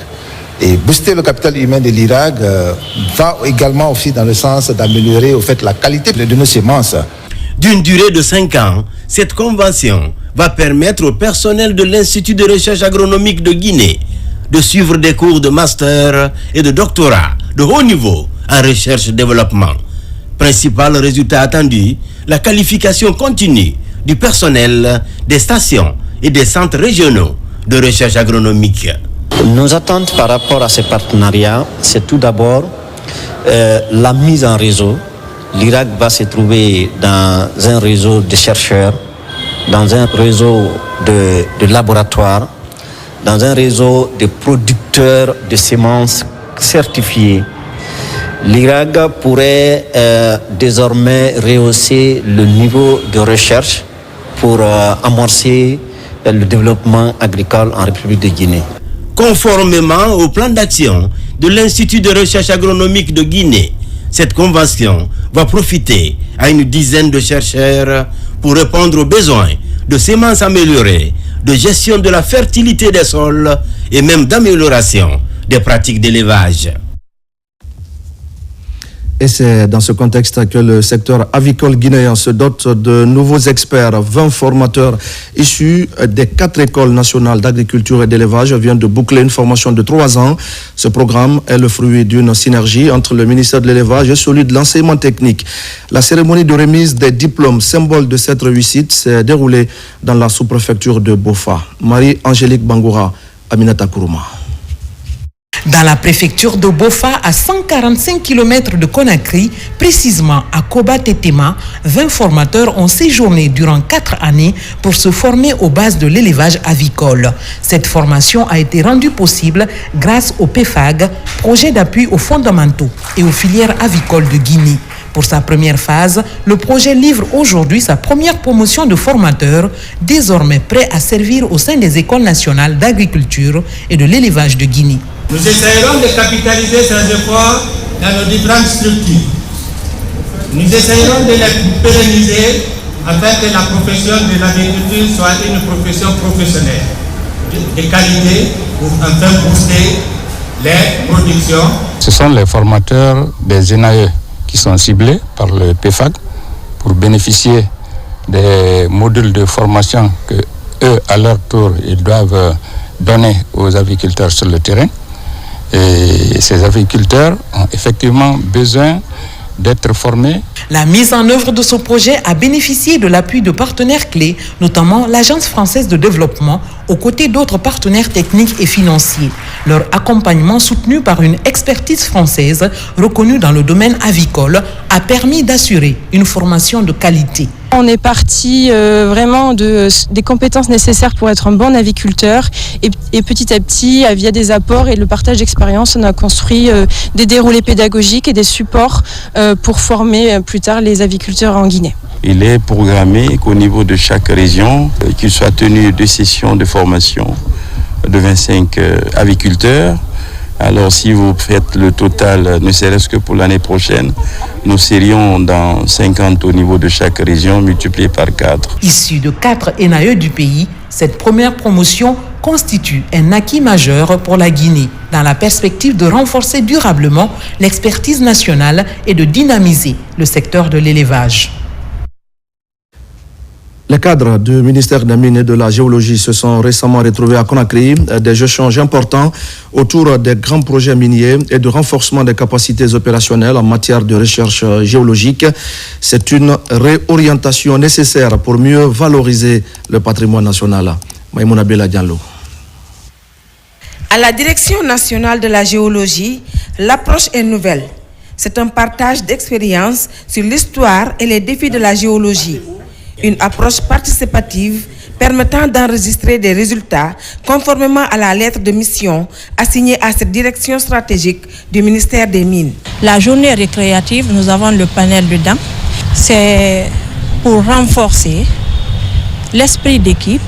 Speaker 14: Et booster le capital humain de l'Irak va également aussi dans le sens d'améliorer la qualité de nos semences.
Speaker 9: D'une durée de 5 ans, cette convention va permettre au personnel de l'Institut de recherche agronomique de Guinée de suivre des cours de master et de doctorat de haut niveau en recherche-développement. Principal résultat attendu, la qualification continue du personnel des stations et des centres régionaux de recherche agronomique.
Speaker 27: Nos attentes par rapport à ces partenariats, c'est tout d'abord la mise en réseau. L'Irak va se trouver dans un réseau de chercheurs, dans un réseau de laboratoires, dans un réseau de producteurs de semences certifiés. L'Irak pourrait désormais rehausser le niveau de recherche pour amorcer le développement agricole en République de Guinée.
Speaker 9: Conformément au plan d'action de l'Institut de recherche agronomique de Guinée, cette convention va profiter à une dizaine de chercheurs pour répondre aux besoins de semences améliorées, de gestion de la fertilité des sols et même d'amélioration des pratiques d'élevage.
Speaker 1: Et c'est dans ce contexte que le secteur avicole guinéen se dote de nouveaux experts. 20 formateurs issus des 4 écoles nationales d'agriculture et d'élevage viennent de boucler une formation de 3 ans. Ce programme est le fruit d'une synergie entre le ministère de l'élevage et celui de l'enseignement technique. La cérémonie de remise des diplômes, symbole de cette réussite, s'est déroulée dans la sous-préfecture de Bofa. Marie-Angélique Bangoura, Aminata Kourouma.
Speaker 28: Dans la préfecture de Bofa, à 145 km de Conakry, précisément à Koba-Tetema, 20 formateurs ont séjourné durant 4 années pour se former aux bases de l'élevage avicole. Cette formation a été rendue possible grâce au PEFAG, projet d'appui aux fondamentaux et aux filières avicoles de Guinée. Pour sa première phase, le projet livre aujourd'hui sa première promotion de formateurs, désormais prêts à servir au sein des écoles nationales d'agriculture et de l'élevage de Guinée.
Speaker 29: Nous essayerons de capitaliser ces efforts dans nos différentes structures. Nous essayerons de les pérenniser afin que la profession de l'agriculture soit une profession professionnelle de qualité pour enfin booster les productions.
Speaker 30: Ce sont les formateurs des ENAE qui sont ciblés par le PEFAG pour bénéficier
Speaker 12: des modules de formation que eux, à leur tour, ils doivent donner aux agriculteurs sur le terrain. Et ces agriculteurs ont effectivement besoin d'être formés.
Speaker 28: La mise en œuvre de ce projet a bénéficié de l'appui de partenaires clés, notamment l'Agence française de développement, aux côtés d'autres partenaires techniques et financiers. Leur accompagnement, soutenu par une expertise française reconnue dans le domaine avicole, a permis d'assurer une formation de qualité.
Speaker 15: On est parti vraiment des compétences nécessaires pour être un bon aviculteur et petit à petit, via des apports et le partage d'expérience, on a construit des déroulés pédagogiques et des supports pour former plus tard les aviculteurs en Guinée.
Speaker 16: Il est programmé qu'au niveau de chaque région, qu'il soit tenu 2 sessions de formation de 25 aviculteurs. Alors si vous faites le total, ne serait-ce que pour l'année prochaine, nous serions dans 50 au niveau de chaque région, multiplié par 4.
Speaker 28: Issu de 4 NAE du pays, cette première promotion constitue un acquis majeur pour la Guinée, dans la perspective de renforcer durablement l'expertise nationale et de dynamiser le secteur de l'élevage.
Speaker 1: Les cadres du ministère des Mines et de la Géologie se sont récemment retrouvés à Conakry. Des échanges importants autour des grands projets miniers et de renforcement des capacités opérationnelles en matière de recherche géologique. C'est une réorientation nécessaire pour mieux valoriser le patrimoine national. Maïmouna Bella Diallo.
Speaker 17: À la Direction nationale de la géologie, l'approche est nouvelle. C'est un partage d'expériences sur l'histoire et les défis de la géologie. Une approche participative permettant d'enregistrer des résultats conformément à la lettre de mission assignée à cette direction stratégique du ministère des Mines.
Speaker 15: La journée récréative, nous avons le panel dedans. C'est pour renforcer l'esprit d'équipe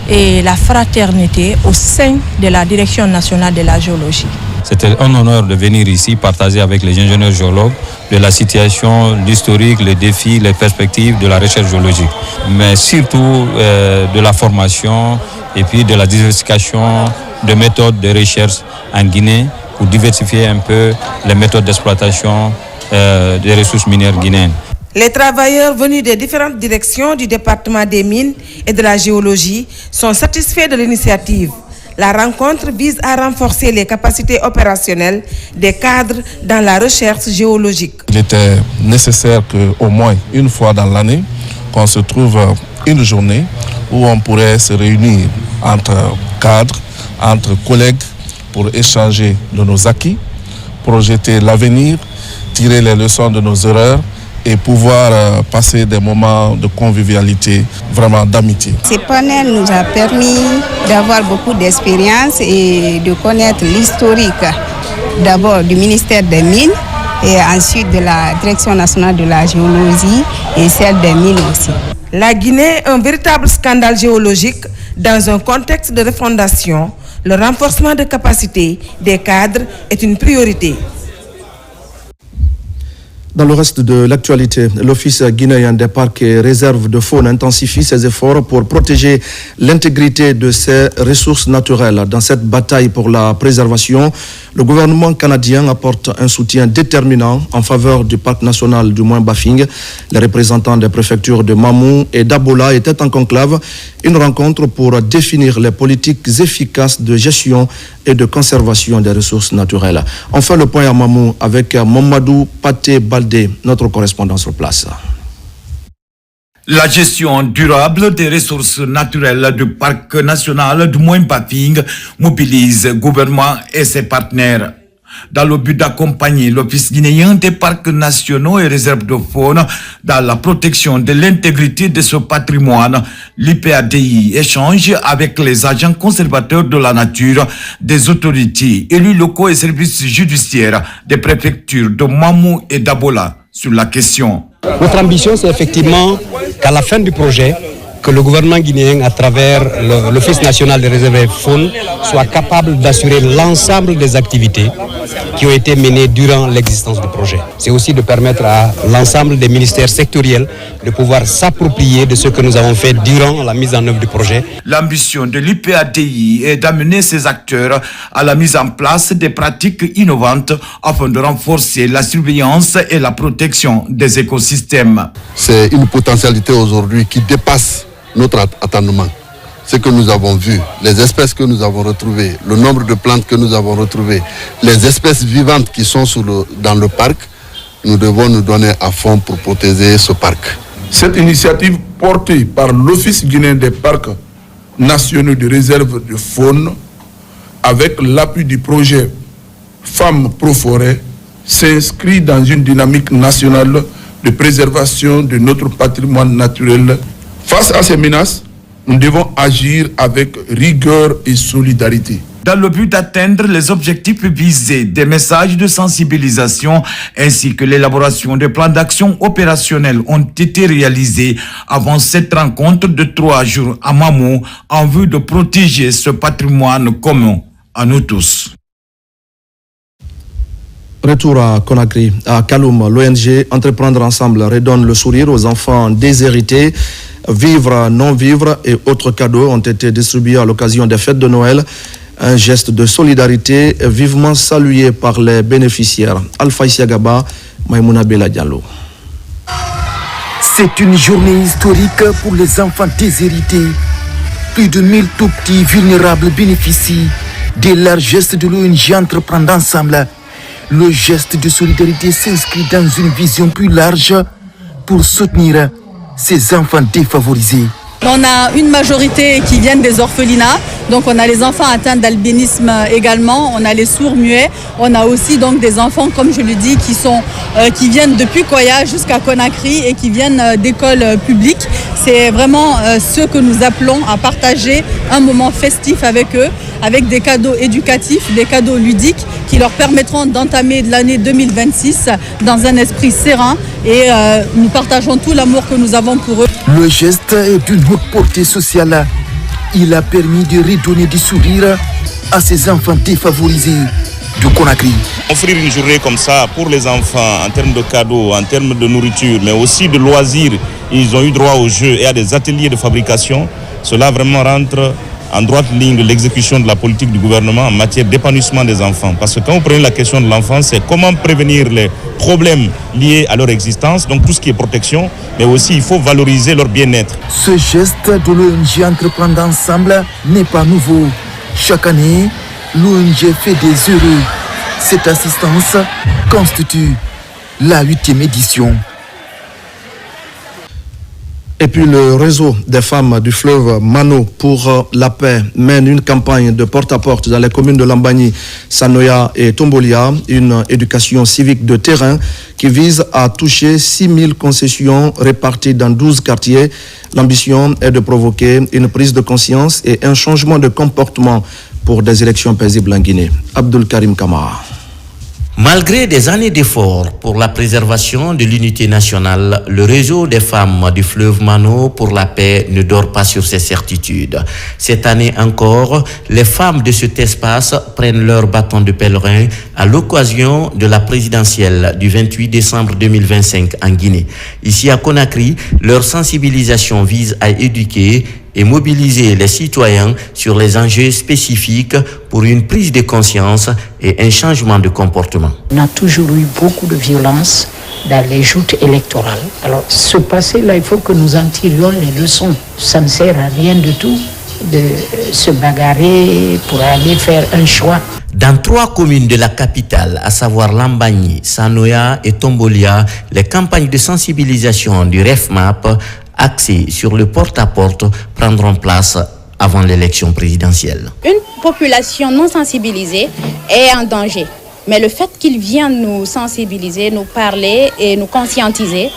Speaker 15: et la fraternité au sein de la Direction nationale de la géologie.
Speaker 18: C'était un honneur de venir ici partager avec les ingénieurs géologues de la situation, l'historique, les défis, les perspectives de la recherche géologique. Mais surtout de la formation et puis de la diversification de méthodes de recherche en Guinée pour diversifier un peu les méthodes d'exploitation des ressources minières guinéennes.
Speaker 17: Les travailleurs venus des différentes directions du département des mines et de la géologie sont satisfaits de l'initiative. La rencontre vise à renforcer les capacités opérationnelles des cadres dans la recherche géologique.
Speaker 19: Il était nécessaire qu'au moins une fois dans l'année, qu'on se trouve une journée où on pourrait se réunir entre cadres, entre collègues pour échanger de nos acquis, projeter l'avenir, tirer les leçons de nos erreurs et pouvoir passer des moments de convivialité, vraiment d'amitié.
Speaker 20: Ce panel nous a permis d'avoir beaucoup d'expérience et de connaître l'historique d'abord du ministère des Mines et ensuite de la Direction nationale de la géologie et celle des mines aussi.
Speaker 17: La Guinée, un véritable scandale géologique dans un contexte de refondation. Le renforcement de capacités des cadres est une priorité.
Speaker 1: Dans le reste de l'actualité, l'Office guinéen des parcs et réserves de faune intensifie ses efforts pour protéger l'intégrité de ses ressources naturelles. Dans cette bataille pour la préservation, le gouvernement canadien apporte un soutien déterminant en faveur du parc national du Mouin-Bafing. Les représentants des préfectures de Mamou et d'Abola étaient en conclave, une rencontre pour définir les politiques efficaces de gestion et de conservation des ressources naturelles. On fait le point à Mamou avec Mamadou Paté Baldé, notre correspondant sur place.
Speaker 21: La gestion durable des ressources naturelles du parc national du Mouin-Bafing mobilise le gouvernement et ses partenaires. Dans le but d'accompagner l'Office guinéen des parcs nationaux et réserves de faune dans la protection de l'intégrité de ce patrimoine, l'IPADI échange avec les agents conservateurs de la nature, des autorités, élus locaux et services judiciaires des préfectures de Mamou et d'Abola sur la question.
Speaker 22: Notre ambition, c'est effectivement qu'à la fin du projet,
Speaker 2: que le gouvernement guinéen, à travers l'Office national des réserves et faune, soit capable d'assurer l'ensemble des activités qui ont été menées durant l'existence du projet. C'est aussi de permettre à l'ensemble des ministères sectoriels de pouvoir s'approprier de ce que nous avons fait durant la mise en œuvre du projet.
Speaker 21: L'ambition de l'IPADI est d'amener ces acteurs à la mise en place des pratiques innovantes afin de renforcer la surveillance et la protection des écosystèmes.
Speaker 3: C'est une potentialité aujourd'hui qui dépasse notre attendement. Ce que nous avons vu, les espèces que nous avons retrouvées, le nombre de plantes que nous avons retrouvées, les espèces vivantes qui sont dans le parc, nous devons nous donner à fond pour protéger ce parc.
Speaker 19: Cette initiative portée par l'Office guinéen des parcs nationaux de réserve de faune, avec l'appui du projet Femmes Pro Forêt, s'inscrit dans une dynamique nationale de préservation de notre patrimoine naturel. Face à ces menaces, nous devons agir avec rigueur et solidarité.
Speaker 21: Dans le but d'atteindre les objectifs visés, des messages de sensibilisation ainsi que l'élaboration de plans d'action opérationnels ont été réalisés avant cette rencontre de 3 jours à Mamou en vue de protéger ce patrimoine commun à nous tous.
Speaker 1: Retour à Conakry, à Kaloum, l'ONG Entreprendre Ensemble redonne le sourire aux enfants déshérités. Vivre, non-vivre et autres cadeaux ont été distribués à l'occasion des fêtes de Noël. Un geste de solidarité vivement salué par les bénéficiaires. Alpha Isiagaba, Maïmouna Bella Diallo.
Speaker 5: C'est une journée historique pour les enfants déshérités. Plus de 1000 tout petits vulnérables bénéficient des larges gestes de l'ONG Entreprendre Ensemble. Le geste de solidarité s'inscrit dans une vision plus large pour soutenir ces enfants défavorisés.
Speaker 6: On a une majorité qui viennent des orphelinats, donc on a les enfants atteints d'albinisme également, on a les sourds-muets, on a aussi donc des enfants, comme je le dis, qui viennent depuis Koya jusqu'à Conakry et qui viennent d'écoles publiques. C'est vraiment ceux que nous appelons à partager un moment festif avec eux, avec des cadeaux éducatifs, des cadeaux ludiques qui leur permettront d'entamer l'année 2026 dans un esprit serein et nous partageons tout l'amour que nous avons pour eux.
Speaker 5: Le geste est d'une haute portée sociale. Il a permis de redonner du sourire à ces enfants défavorisés de Conakry.
Speaker 8: Offrir une journée comme ça pour les enfants en termes de cadeaux, en termes de nourriture, mais aussi de loisirs, ils ont eu droit aux jeux et à des ateliers de fabrication. Cela vraiment rentre en droite ligne de l'exécution de la politique du gouvernement en matière d'épanouissement des enfants. Parce que quand vous prenez la question de l'enfant, c'est comment prévenir les problèmes liés à leur existence, donc tout ce qui est protection, mais aussi il faut valoriser leur bien-être.
Speaker 5: Ce geste de l'ONG Entreprendre Ensemble n'est pas nouveau. Chaque année, l'ONG fait des heureux. Cette assistance constitue la 8e édition.
Speaker 1: Et puis le réseau des femmes du fleuve Mano pour la paix mène une campagne de porte-à-porte dans les communes de Lambani, Sanoya et Tombolia, une éducation civique de terrain qui vise à toucher 6000 concessions réparties dans 12 quartiers. L'ambition est de provoquer une prise de conscience et un changement de comportement pour des élections paisibles en Guinée. Abdul Karim Kamara.
Speaker 10: Malgré des années d'efforts pour la préservation de l'unité nationale, le réseau des femmes du fleuve Mano pour la paix ne dort pas sur ses certitudes. Cette année encore, les femmes de cet espace prennent leur bâton de pèlerin à l'occasion de la présidentielle du 28 décembre 2025 en Guinée. Ici à Conakry, leur sensibilisation vise à éduquer et mobiliser les citoyens sur les enjeux spécifiques pour une prise de conscience et un changement de comportement.
Speaker 22: On a toujours eu beaucoup de violence dans les joutes électorales. Alors, ce passé-là, il faut que nous en tirions les leçons. Ça ne sert à rien du tout de se bagarrer pour aller faire un choix.
Speaker 10: Dans 3 communes de la capitale, à savoir Lambani, Sanoya et Tombolia, les campagnes de sensibilisation du REFMAP axées sur le porte-à-porte prendront place avant l'élection présidentielle.
Speaker 23: Une population non sensibilisée est en danger. Mais le fait qu'ils viennent nous sensibiliser, nous parler et nous conscientiser,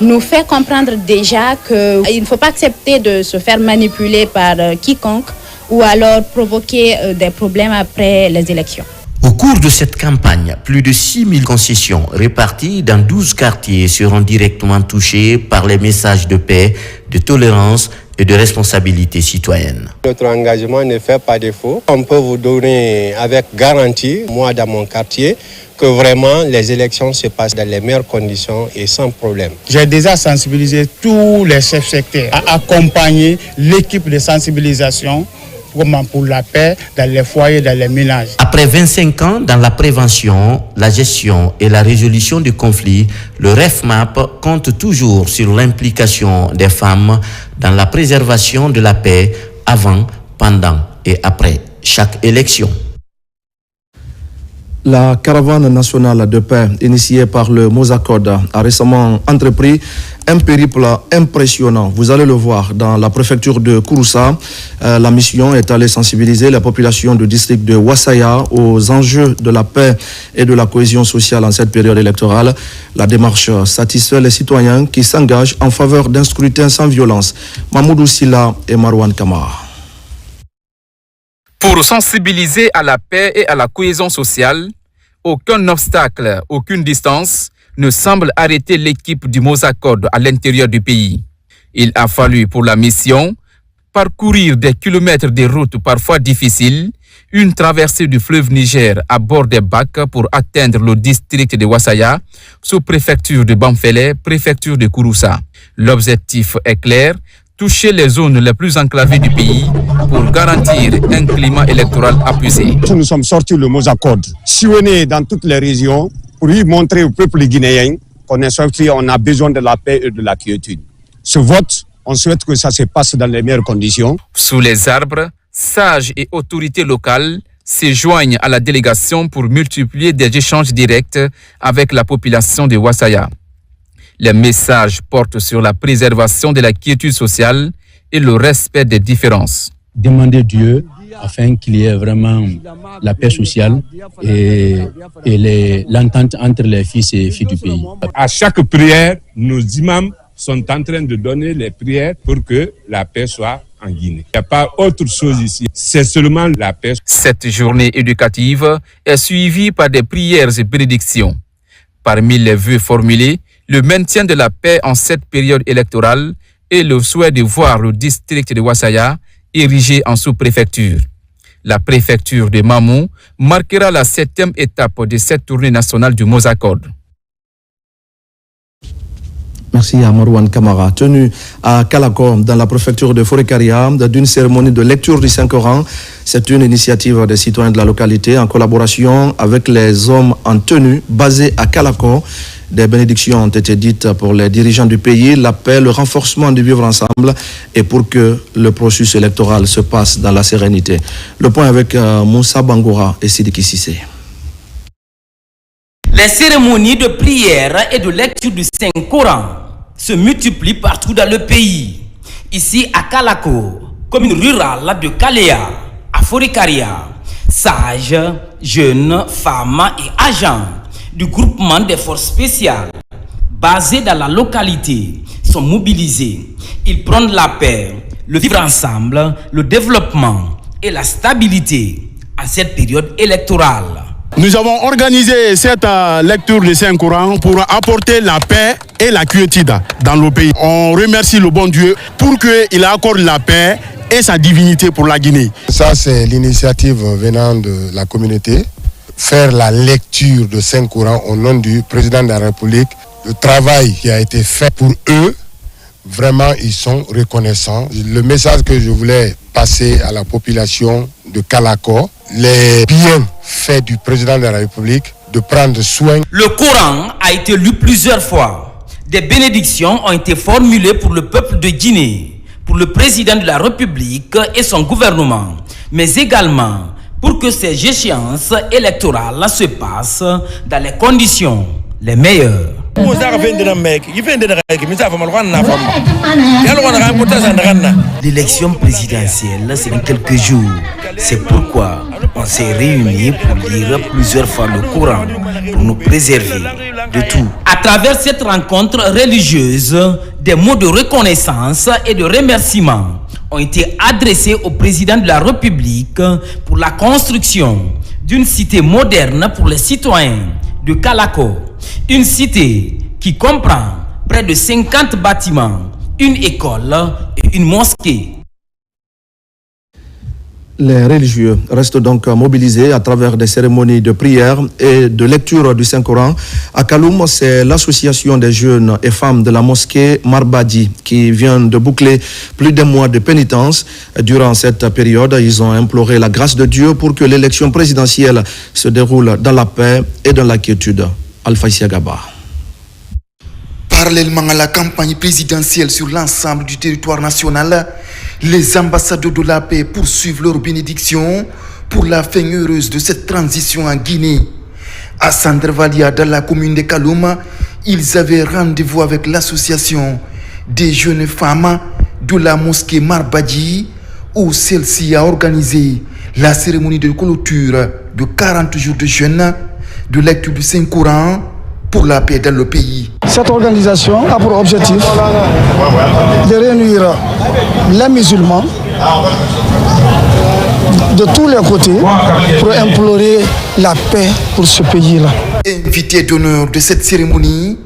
Speaker 23: nous fait comprendre déjà qu'il ne faut pas accepter de se faire manipuler par quiconque ou alors provoquer des problèmes après les élections.
Speaker 10: Au cours de cette campagne, plus de 6000 concessions réparties dans 12 quartiers seront directement touchées par les messages de paix, de tolérance et de responsabilité citoyenne.
Speaker 4: Notre engagement ne fait pas défaut. On peut vous donner avec garantie, moi dans mon quartier, que vraiment les élections se passent dans les meilleures conditions et sans problème.
Speaker 7: J'ai déjà sensibilisé tous les chefs secteurs à accompagner l'équipe de sensibilisation pour la paix dans les foyers, dans les ménages.
Speaker 10: Après 25 ans dans la prévention, la gestion et la résolution des conflits, le REFMAP compte toujours sur l'implication des femmes dans la préservation de la paix avant, pendant et après chaque élection.
Speaker 1: La caravane nationale de paix initiée par le Mosacode a récemment entrepris un périple impressionnant. Vous allez le voir dans la préfecture de Kouroussa. La mission est allée sensibiliser la population du district de Wassaya aux enjeux de la paix et de la cohésion sociale en cette période électorale. La démarche satisfait les citoyens qui s'engagent en faveur d'un scrutin sans violence. Mahmoudou Silla et Marwan Kamara.
Speaker 11: Pour sensibiliser à la paix et à la cohésion sociale, aucun obstacle, aucune distance ne semble arrêter l'équipe du Mosacode à l'intérieur du pays. Il a fallu pour la mission parcourir des kilomètres de routes parfois difficiles, une traversée du fleuve Niger à bord des bacs pour atteindre le district de Wassaya, sous-préfecture de Bamfele, préfecture de Kouroussa. L'objectif est clair, toucher les zones les plus enclavées du pays pour garantir un climat électoral apaisé.
Speaker 13: Nous sommes sortis le Mosacode, sillonné dans toutes les régions pour lui montrer au peuple guinéen qu'on est sorti, on a besoin de la paix et de la quiétude. Ce vote, on souhaite que ça se passe dans les meilleures conditions.
Speaker 11: Sous les arbres, sages et autorités locales se joignent à la délégation pour multiplier des échanges directs avec la population de Wassaya. Les messages portent sur la préservation de la quiétude sociale et le respect des différences.
Speaker 14: Demander Dieu afin qu'il y ait vraiment la paix sociale et l'entente entre les fils et filles du pays.
Speaker 24: À chaque prière, nos imams sont en train de donner les prières pour que la paix soit en Guinée. Il n'y a pas autre chose ici, c'est seulement la paix.
Speaker 11: Cette journée éducative est suivie par des prières et bénédictions. Parmi les vœux formulés, le maintien de la paix en cette période électorale et le souhait de voir le district de Wassaya érigé en sous-préfecture. La préfecture de Mamou marquera la 7e étape de cette tournée nationale du Mosacode.
Speaker 1: Merci à Marwan Kamara. Tenu à Kalako, dans la préfecture de Forekaria, d'une cérémonie de lecture du Saint-Coran. C'est une initiative des citoyens de la localité en collaboration avec les hommes en tenue basés à Kalako. Des bénédictions ont été dites pour les dirigeants du pays, la paix, le renforcement du vivre ensemble et pour que le processus électoral se passe dans la sérénité. Le point avec Moussa Bangoura et Sidiki Sissé.
Speaker 25: Les cérémonies de prière et de lecture du Saint-Coran se multiplient partout dans le pays. Ici à Kalako, commune rurale de Kaléa, à Forekaria, sages, jeunes, femmes et agents du groupement des forces spéciales basés dans la localité sont mobilisés. Ils prônent la paix, le vivre ensemble, le développement et la stabilité en cette période électorale.
Speaker 13: Nous avons organisé cette lecture du Saint-Coran pour apporter la paix et la quiétude dans le pays. On remercie le bon Dieu pour qu'il accorde la paix et sa divinité pour la Guinée.
Speaker 26: Ça, c'est l'initiative venant de la communauté. Faire la lecture de Saint-Coran au nom du président de la République. Le travail qui a été fait pour eux, vraiment, ils sont reconnaissants. Le message que je voulais passer à la population de Kalako, les biens faits du président de la République, de prendre soin.
Speaker 25: Le Coran a été lu plusieurs fois. Des bénédictions ont été formulées pour le peuple de Guinée, pour le président de la République et son gouvernement, mais également pour que ces échéances électorales se passent dans les conditions les meilleures. L'élection présidentielle, c'est dans quelques jours. C'est pourquoi on s'est réunis pour lire plusieurs fois le Coran, pour nous préserver de tout. À travers cette rencontre religieuse, des mots de reconnaissance et de remerciement ont été adressés au président de la République pour la construction d'une cité moderne pour les citoyens de Kalako. Une cité qui comprend près de 50 bâtiments, une école et une mosquée.
Speaker 1: Les religieux restent donc mobilisés à travers des cérémonies de prière et de lecture du Saint-Coran. À Kaloum, c'est l'association des jeunes et femmes de la mosquée Marbadi qui vient de boucler plus d'un mois de pénitence. Durant cette période, ils ont imploré la grâce de Dieu pour que l'élection présidentielle se déroule dans la paix et dans la quiétude. Alpha Isiagaba.
Speaker 5: Parallèlement à la campagne présidentielle sur l'ensemble du territoire national, les ambassadeurs de la paix poursuivent leur bénédiction pour la fin heureuse de cette transition en Guinée. À Sandrevalia, dans la commune de Kaloum, ils avaient rendez-vous avec l'association des jeunes femmes de la mosquée Marbadi, où celle-ci a organisé la cérémonie de clôture de 40 jours de jeûne, de lecture du Saint-Coran pour la paix dans le pays.
Speaker 9: Cette organisation a pour objectif de réunir les musulmans de tous les côtés pour implorer la paix pour ce pays-là.
Speaker 5: Invité d'honneur de cette cérémonie,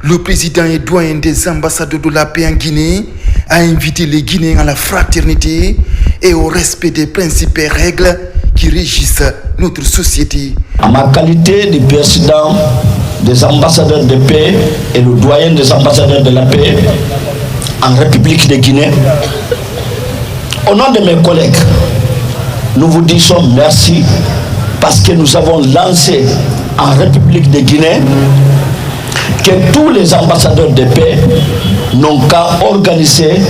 Speaker 5: le président et doyen des ambassadeurs de la paix en Guinée a invité les Guinéens à la fraternité et au respect des principes et règles qui régissent notre société.
Speaker 12: En ma qualité de président des ambassadeurs de paix et le doyen des ambassadeurs de la paix en République de Guinée, au nom de mes collègues, nous vous disons merci parce que nous avons lancé en République de Guinée que tous les ambassadeurs de paix n'ont qu'à organiser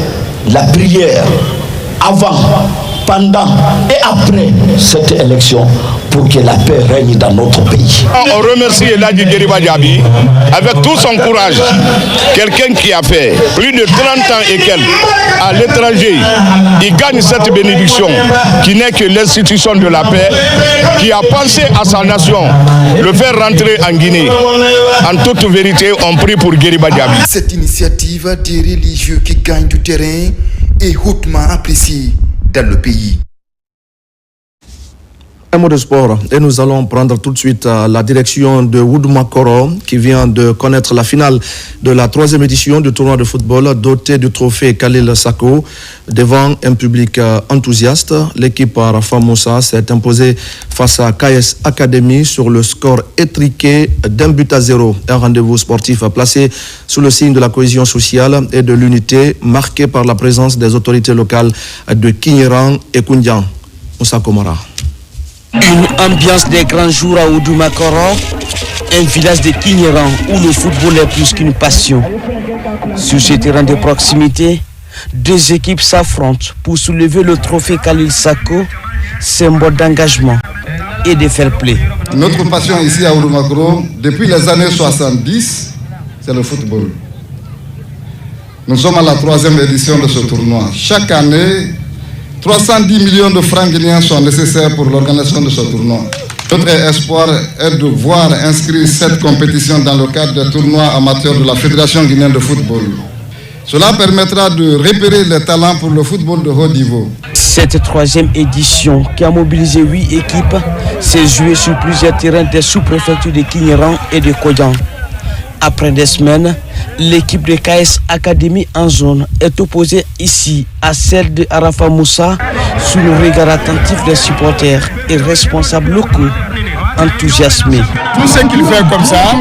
Speaker 12: la prière avant, pendant et après cette élection pour que la paix règne dans notre pays.
Speaker 15: On remercie Eladji Guériba Diaby avec tout son courage. Quelqu'un qui a fait plus de 30 ans et quelques à l'étranger, il gagne cette bénédiction qui n'est que l'institution de la paix, qui a pensé à sa nation, le faire rentrer en Guinée. En toute vérité, on prie pour Guériba Diaby.
Speaker 5: Cette initiative des religieux qui gagnent du terrain est hautement appréciée dans le pays.
Speaker 1: Un mot de sport et nous allons prendre tout de suite la direction de Woudoumakoro qui vient de connaître la finale de la 3e édition du tournoi de football doté du trophée Khalil Sako. Devant un public enthousiaste, l'équipe Rafa Moussa s'est imposée face à KS Academy sur le score étriqué d'1-0. Un rendez-vous sportif placé sous le signe de la cohésion sociale et de l'unité, marqué par la présence des autorités locales de Kinyeran et Koundian. Moussa Komara.
Speaker 16: Une ambiance des grands jours à Woudoumakoro, un village de Kinyeran où le football est plus qu'une passion. Sur ce terrain de proximité, deux équipes s'affrontent pour soulever le trophée Khalil Sako, symbole d'engagement et de fair play.
Speaker 26: Notre passion ici à Woudoumakoro, depuis les années 70, c'est le football. Nous sommes à la 3e édition de ce tournoi. Chaque année, 310 millions de francs guinéens sont nécessaires pour l'organisation de ce tournoi. Notre espoir est de voir inscrire cette compétition dans le cadre des tournois amateurs de la Fédération guinéenne de football. Cela permettra de repérer les talents pour le football de haut niveau.
Speaker 16: Cette 3e édition, qui a mobilisé 8 équipes, s'est jouée sur plusieurs terrains des sous-préfectures de Kinyeran et de Koyan. Après des semaines, l'équipe de KS Academy en zone est opposée ici à celle de Arafa Moussa sous le regard attentif des supporters et responsables locaux enthousiasmés.
Speaker 7: Tout ce qu'il fait comme ça,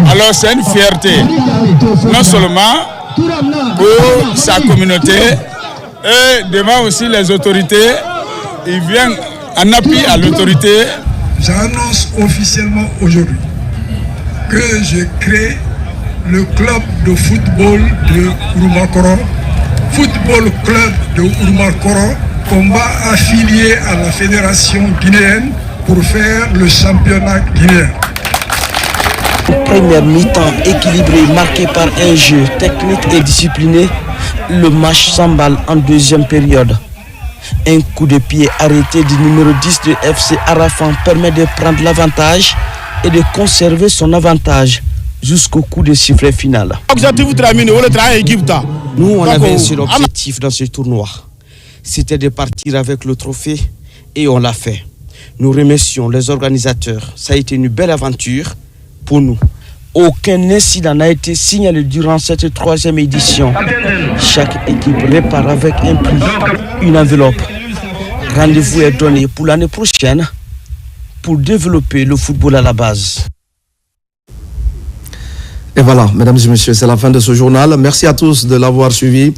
Speaker 7: alors c'est une fierté, non seulement pour sa communauté, et devant aussi les autorités, il vient en appui à l'autorité.
Speaker 18: J'annonce officiellement aujourd'hui que je crée le club de football de Woudoumakoro, Football Club de Woudoumakoro, combat affilié à la fédération guinéenne pour faire le championnat guinéen.
Speaker 16: Première mi-temps équilibré marqué par un jeu technique et discipliné, le match s'emballe en deuxième période. Un coup de pied arrêté du numéro 10 de FC Arafan permet de prendre l'avantage et de conserver son avantage jusqu'au coup de sifflet final. Nous, on avait un seul objectif dans ce tournoi. C'était de partir avec le trophée et on l'a fait. Nous remercions les organisateurs. Ça a été une belle aventure pour nous. Aucun incident n'a été signalé durant cette 3e édition. Chaque équipe répare avec un prix, une enveloppe. Rendez-vous est donné pour l'année prochaine pour développer le football à la base.
Speaker 1: Et voilà, mesdames et messieurs, c'est la fin de ce journal. Merci à tous de l'avoir suivi.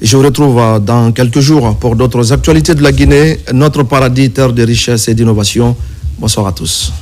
Speaker 1: Je vous retrouve dans quelques jours pour d'autres actualités de la Guinée, notre paradis, terre de richesse et d'innovation. Bonsoir à tous.